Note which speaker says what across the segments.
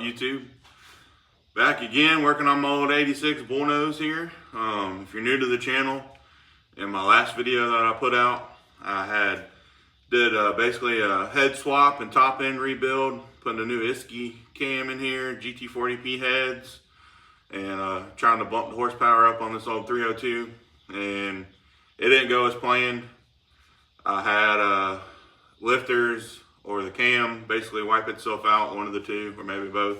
Speaker 1: YouTube? Back again working on my old 86 Bullnose here. If you're new to the channel, in my last video that I put out, I did basically a head swap and top end rebuild, putting a new ISKI cam in here, GT40P heads, and trying to bump the horsepower up on this old 302, and it didn't go as planned. I had lifters or the cam basically wipe itself out, one of the two, or maybe both.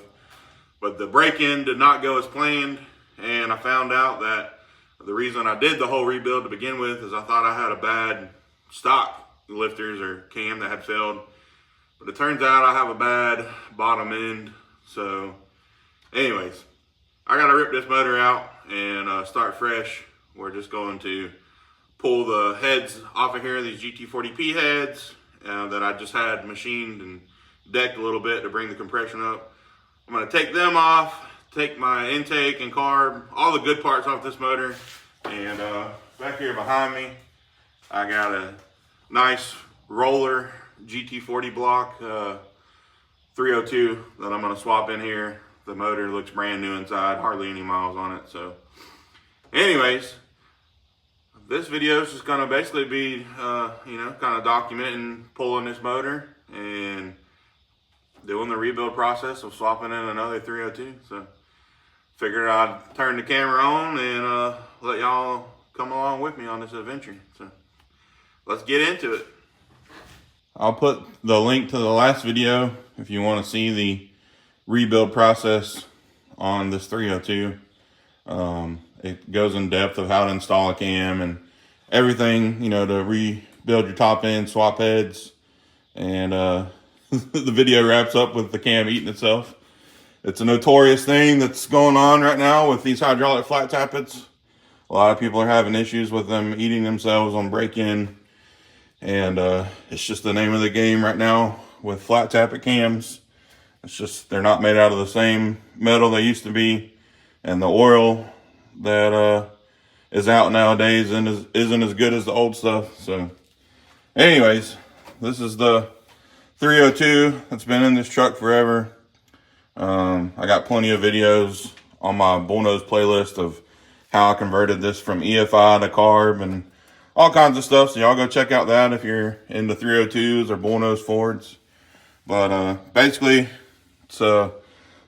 Speaker 1: But the break-in did not go as planned, and I found out that the reason I did the whole rebuild to begin with is I thought I had a bad stock lifters or cam that had failed. But it turns out I have a bad bottom end. So anyways, I gotta rip this motor out and start fresh. We're just going to pull the heads off of here, these GT40P heads that I just had machined and decked a little bit to bring the compression up. I'm gonna take them off, take my intake and carb, all the good parts off this motor. And back here behind me, I got a nice roller GT40 block 302 that I'm gonna swap in here. The motor looks brand new inside, hardly any miles on it. So anyways, this video is just gonna basically be, kind of documenting pulling this motor and doing the rebuild process of swapping in another 302. So figured I'd turn the camera on and let y'all come along with me on this adventure. So let's get into it. I'll put the link to the last video if you want to see the rebuild process on this 302. It goes in depth of how to install a cam and everything, to rebuild your top end, swap heads, and the video wraps up with the cam eating itself. It's a notorious thing that's going on right now with these hydraulic flat tappets. A lot of people are having issues with them eating themselves on break-in, and it's just the name of the game right now with flat tappet cams. It's just they're not made out of the same metal they used to be, and the oil that is out nowadays and isn't as good as the old stuff. So anyways, this is the 302 that's been in this truck forever. I got plenty of videos on my Bullnose playlist of how I converted this from EFI to carb and all kinds of stuff. So y'all go check out that if you're into 302s or Bullnose Fords. But basically, it's a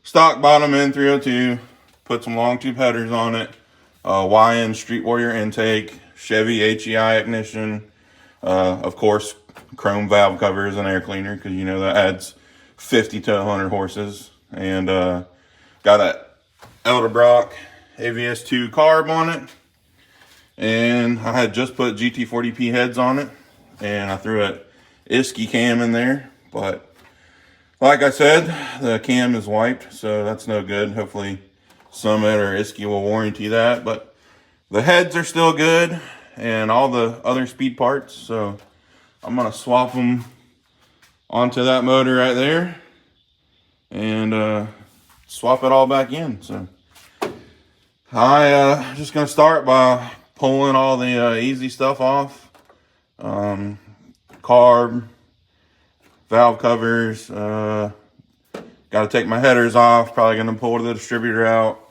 Speaker 1: stock bottom end 302. Put some long tube headers on it. YN Street Warrior intake, Chevy HEI ignition, of course, chrome valve covers and air cleaner, because that adds 50 to 100 horses. And got a Elderbrock AVS2 carb on it. And I had just put GT40P heads on it, and I threw a ISKI cam in there. But like I said, the cam is wiped, so that's no good. Hopefully Summit or ISKI will warranty that, but the heads are still good and all the other speed parts. So I'm gonna swap them onto that motor right there and swap it all back in. So I just gonna start by pulling all the easy stuff off. Carb, valve covers, got to take my headers off, probably gonna pull the distributor out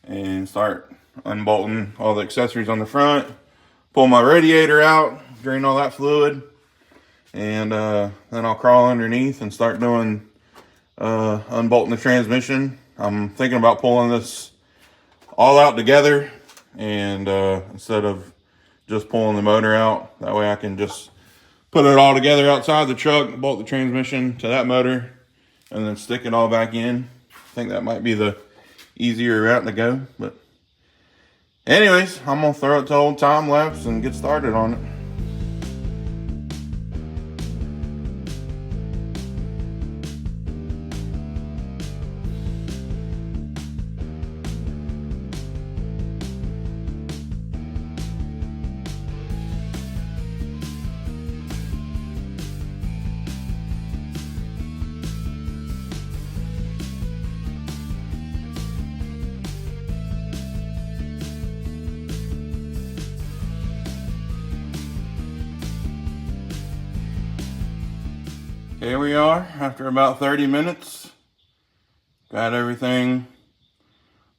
Speaker 1: and start unbolting all the accessories on the front, pull my radiator out, drain all that fluid, and then I'll crawl underneath and start doing unbolting the transmission. I'm thinking about pulling this all out together, and instead of just pulling the motor out, that way I can just put it all together outside the truck, bolt the transmission to that motor, and then stick it all back in. I think that might be the easier route to go. But anyways, I'm gonna throw it to old time lapse and get started on it. Here we are after about 30 minutes. Got everything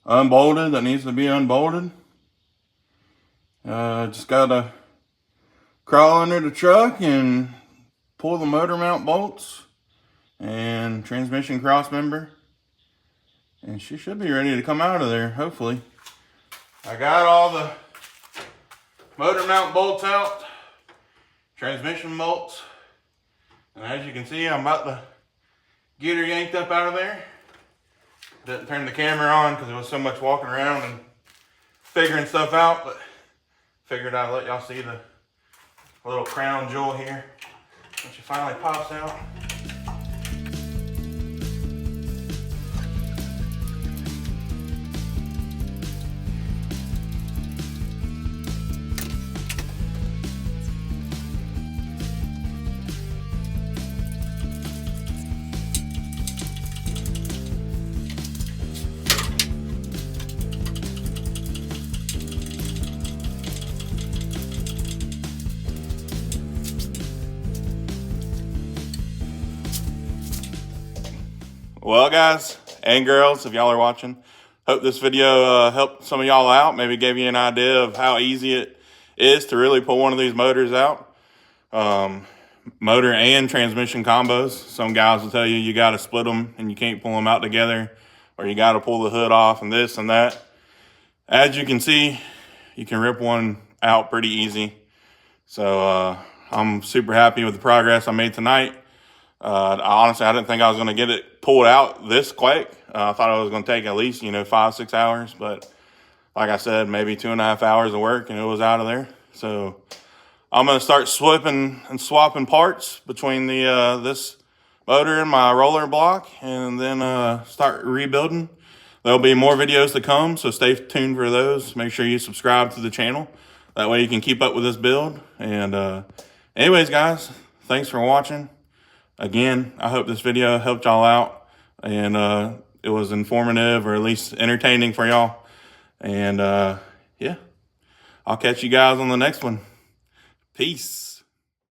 Speaker 1: unbolted that needs to be unbolted. Just gotta crawl under the truck and pull the motor mount bolts and transmission cross member, and she should be ready to come out of there, hopefully. I got all the motor mount bolts out, transmission bolts, and as you can see, I'm about to get her yanked up out of there. Didn't turn the camera on because there was so much walking around and figuring stuff out, but figured I'd let y'all see the little crown jewel here when she finally pops out. Well, guys and girls, if y'all are watching, hope this video helped some of y'all out. Maybe gave you an idea of how easy it is to really pull one of these motors out. Motor and transmission combos. Some guys will tell you you got to split them and you can't pull them out together, or you got to pull the hood off and this and that. As you can see, you can rip one out pretty easy. So I'm super happy with the progress I made tonight. Honestly, I didn't think I was going to get it pulled out this quick. I thought it was going to take at least, 5-6 hours. But like I said, maybe 2.5 hours of work and it was out of there. So I'm going to start swapping parts between the this motor and my roller block, and then start rebuilding. There'll be more videos to come, so stay tuned for those. Make sure you subscribe to the channel. That way you can keep up with this build. And anyways, guys, thanks for watching. Again, I hope this video helped y'all out and it was informative or at least entertaining for y'all. And yeah, I'll catch you guys on the next one. Peace.